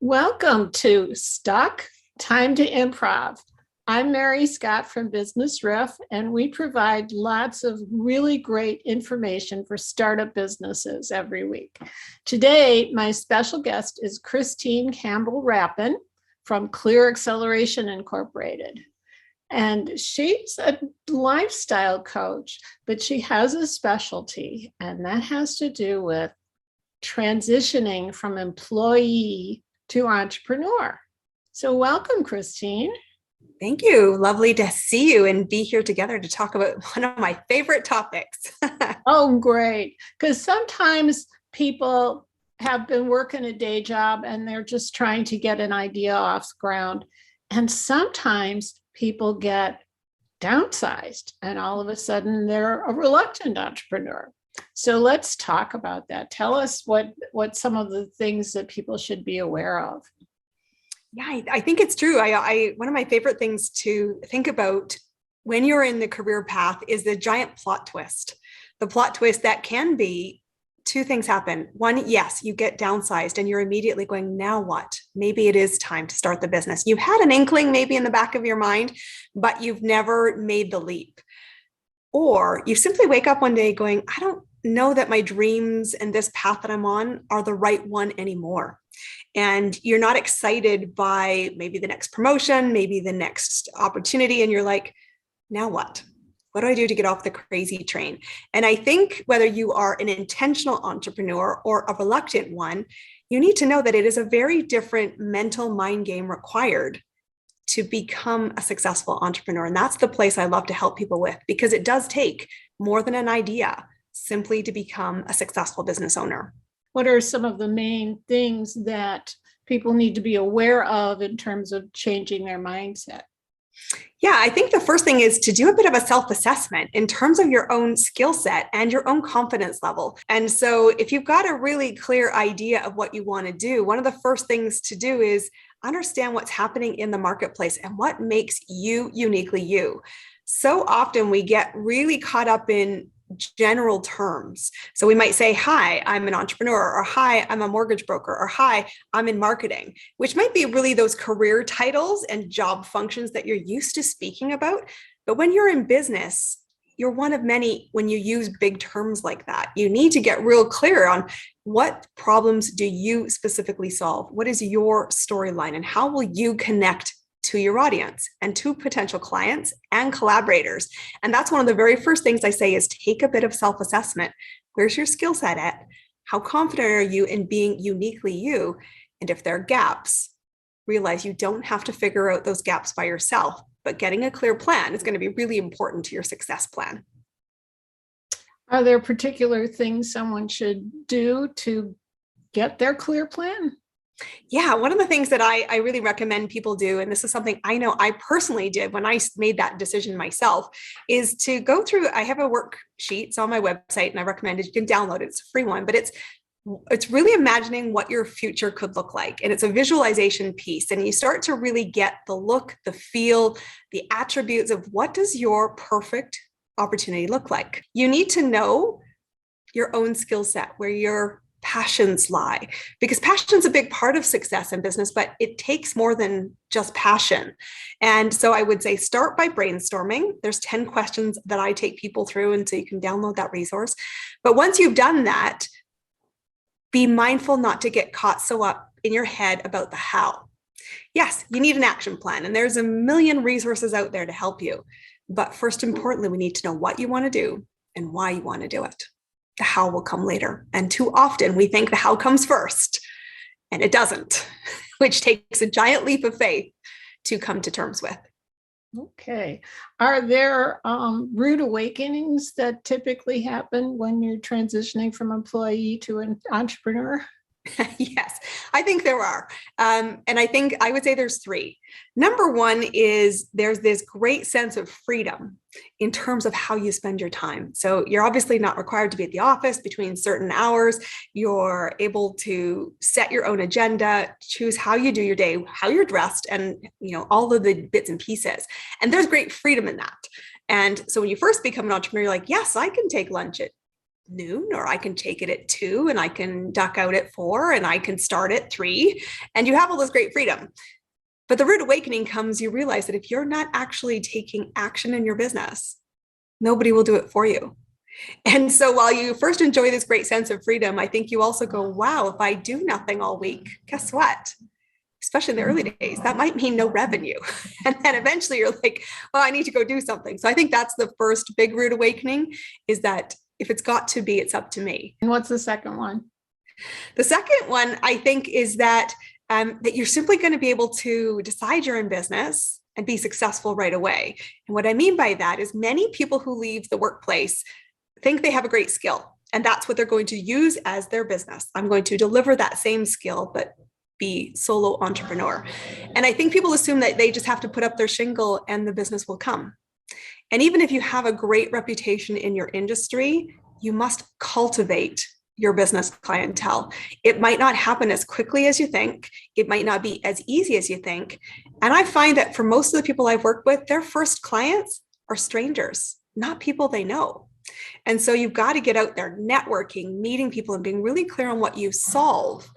Welcome to Stuck, Time to Improv. I'm Mary Scott from Business Riff, and we provide lots of really great information for startup businesses every week. Today, my special guest is Christine Campbell-Rappin from Clear Acceleration Incorporated. And she's a lifestyle coach, but she has a specialty, and that has to do with transitioning from employee to entrepreneur. So welcome, Christine. Thank you. Lovely to see you and be here together to talk about one of my favorite topics. Oh, great. Because sometimes people have been working a day job and they're just trying to get an idea off the ground. And sometimes people get downsized and all of a sudden they're a reluctant entrepreneur. So let's talk about that. Tell us what some of the things that people should be aware of. Yeah, I think it's true. One of my favorite things to think about when you're in the career path is the giant plot twist. The plot twist that can be two things happen. One, yes, you get downsized and you're immediately going, now what? Maybe it is time to start the business. You've had an inkling maybe in the back of your mind, but you've never made the leap. Or you simply wake up one day going, I don't know that my dreams and this path that I'm on are the right one anymore. And you're not excited by maybe the next promotion, maybe the next opportunity. And you're like, now what? What do I do to get off the crazy train? And I think whether you are an intentional entrepreneur or a reluctant one, you need to know that it is a very different mental mind game required to become a successful entrepreneur. And that's the place I love to help people with, because it does take more than an idea simply to become a successful business owner. What are some of the main things that people need to be aware of in terms of changing their mindset? Yeah, I think the first thing is to do a bit of a self-assessment in terms of your own skill set and your own confidence level. And so if you've got a really clear idea of what you want to do, one of the first things to do is understand what's happening in the marketplace and what makes you uniquely you. So often we get really caught up in general terms. So we might say, hi, I'm an entrepreneur, or hi, I'm a mortgage broker, or hi, I'm in marketing, which might be really those career titles and job functions that you're used to speaking about. But when you're in business, you're one of many when you use big terms like that. You need to get real clear on what problems do you specifically solve? What is your storyline and how will you connect to your audience and to potential clients and collaborators? And that's one of the very first things I say is take a bit of self-assessment. Where's your skill set at? How confident are you in being uniquely you? And if there are gaps, realize you don't have to figure out those gaps by yourself, but getting a clear plan is going to be really important to your success plan. Are there particular things someone should do to get their clear plan? Yeah, one of the things that I really recommend people do, and this is something I know I personally did when I made that decision myself, is to go through, I have a worksheet, it's on my website and I recommend it, you can download it, it's a free one, but it's really imagining what your future could look like. And it's a visualization piece. And you start to really get the look, the feel, the attributes of what does your perfect opportunity look like. You need to know your own skill set, where your passions lie, because passion is a big part of success in business, but it takes more than just passion. And so I would say start by brainstorming. There's 10 questions that I take people through, and so you can download that resource. But once you've done that, be mindful not to get caught so up in your head about the how. Yes, you need an action plan, and there's a million resources out there to help you. But first, importantly, we need to know what you want to do and why you want to do it. The how will come later. And too often we think the how comes first, and it doesn't, which takes a giant leap of faith to come to terms with. Okay. Are there rude awakenings that typically happen when you're transitioning from employee to an entrepreneur? Yes, I think there are. And I think I would say there's three. Number one is there's this great sense of freedom in terms of how you spend your time. So you're obviously not required to be at the office between certain hours. You're able to set your own agenda, choose how you do your day, how you're dressed, and all of the bits and pieces. And there's great freedom in that. And so when you first become an entrepreneur, you're like, yes, I can take lunch at noon, or I can take it at 2, and I can duck out at 4, and I can start at 3, and you have all this great freedom. But the rude awakening comes, you realize that if you're not actually taking action in your business, nobody will do it for you. And so while you first enjoy this great sense of freedom, I think you also go, wow, if I do nothing all week, guess what? Especially in the early days, that might mean no revenue. And then eventually you're like, well, I need to go do something. So I think that's the first big rude awakening, is that if it's got to be, it's up to me. And what's the second one? The second one, I think, is that that you're simply going to be able to decide you're in business and be successful right away. And what I mean by that is many people who leave the workplace think they have a great skill, and that's what they're going to use as their business. I'm going to deliver that same skill, but be solo entrepreneur. And I think people assume that they just have to put up their shingle and the business will come. And even if you have a great reputation in your industry, you must cultivate your business clientele. It might not happen as quickly as you think. It might not be as easy as you think. And I find that for most of the people I've worked with, their first clients are strangers, not people they know. And so you've got to get out there networking, meeting people, and being really clear on what you solve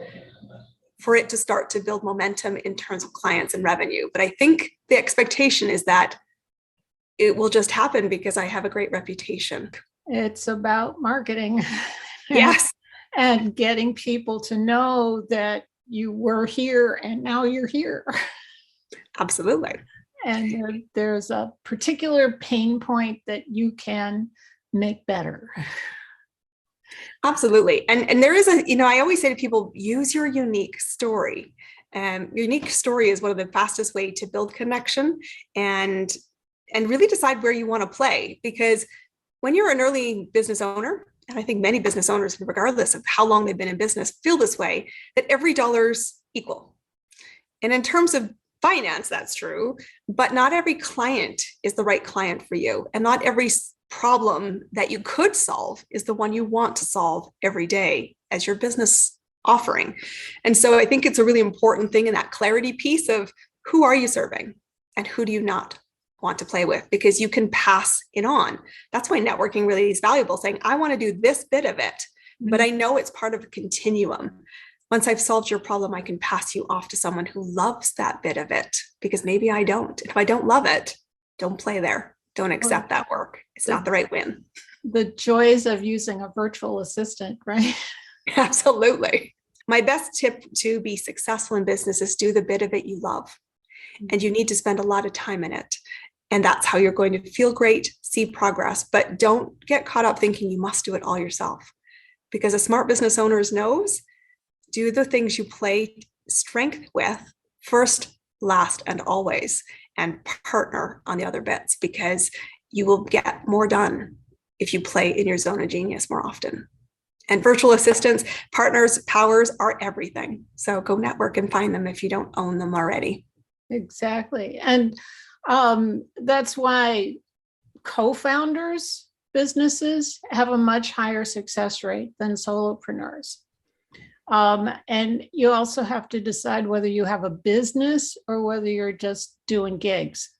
for it to start to build momentum in terms of clients and revenue. But I think the expectation is that it will just happen because I have a great reputation. It's about marketing. Yes. And getting people to know that you were here and now you're here. Absolutely. And there's a particular pain point that you can make better. Absolutely. And there is I always say to people, use your unique story. Your unique story is one of the fastest way to build connection and really decide where you want to play. Because when you're an early business owner, and I think many business owners, regardless of how long they've been in business, feel this way, that every dollar's equal. And in terms of finance, that's true, but not every client is the right client for you. And not every problem that you could solve is the one you want to solve every day as your business offering. And so I think it's a really important thing in that clarity piece of who are you serving and who do you not want to play with, because you can pass it on. That's why networking really is valuable, saying, I want to do this bit of it, but I know it's part of a continuum. Once I've solved your problem, I can pass you off to someone who loves that bit of it, because maybe I don't. If I don't love it, don't play there. Don't accept that work. It's not the right win. The joys of using a virtual assistant, right? Absolutely. My best tip to be successful in business is do the bit of it you love. And you need to spend a lot of time in it. And that's how you're going to feel great, see progress, but don't get caught up thinking you must do it all yourself. Because a smart business owner knows, do the things you play strength with first, last, and always, and partner on the other bits, because you will get more done if you play in your zone of genius more often. And virtual assistants, partners, powers are everything. So go network and find them if you don't own them already. Exactly. And that's why co-founders businesses have a much higher success rate than solopreneurs. And you also have to decide whether you have a business or whether you're just doing gigs.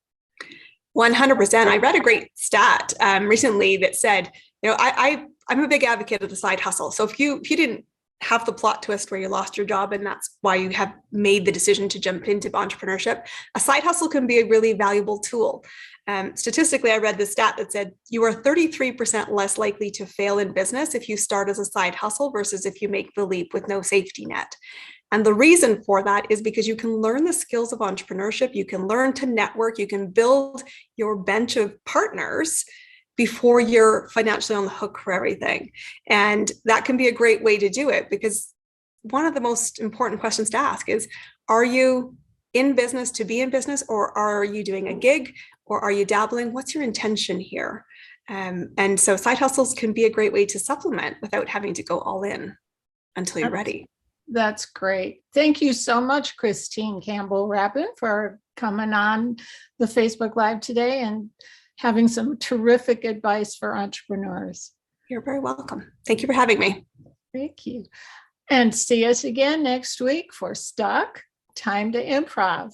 100%. I read a great stat recently that said, I'm a big advocate of the side hustle. So if you didn't have the plot twist where you lost your job and that's why you have made the decision to jump into entrepreneurship, a side hustle can be a really valuable tool. Statistically, I read the stat that said you are 33% less likely to fail in business if you start as a side hustle versus if you make the leap with no safety net. And the reason for that is because you can learn the skills of entrepreneurship, you can learn to network, you can build your bench of partners before you're financially on the hook for everything. And that can be a great way to do it, because one of the most important questions to ask is, are you in business to be in business, or are you doing a gig, or are you dabbling? What's your intention here? And so side hustles can be a great way to supplement without having to go all in until you're ready. That's great. Thank you so much, Christine Campbell-Rappin, for coming on the Facebook Live today and having some terrific advice for entrepreneurs. You're very welcome. Thank you for having me. Thank you. And see us again next week for Stuck, Time to Improv.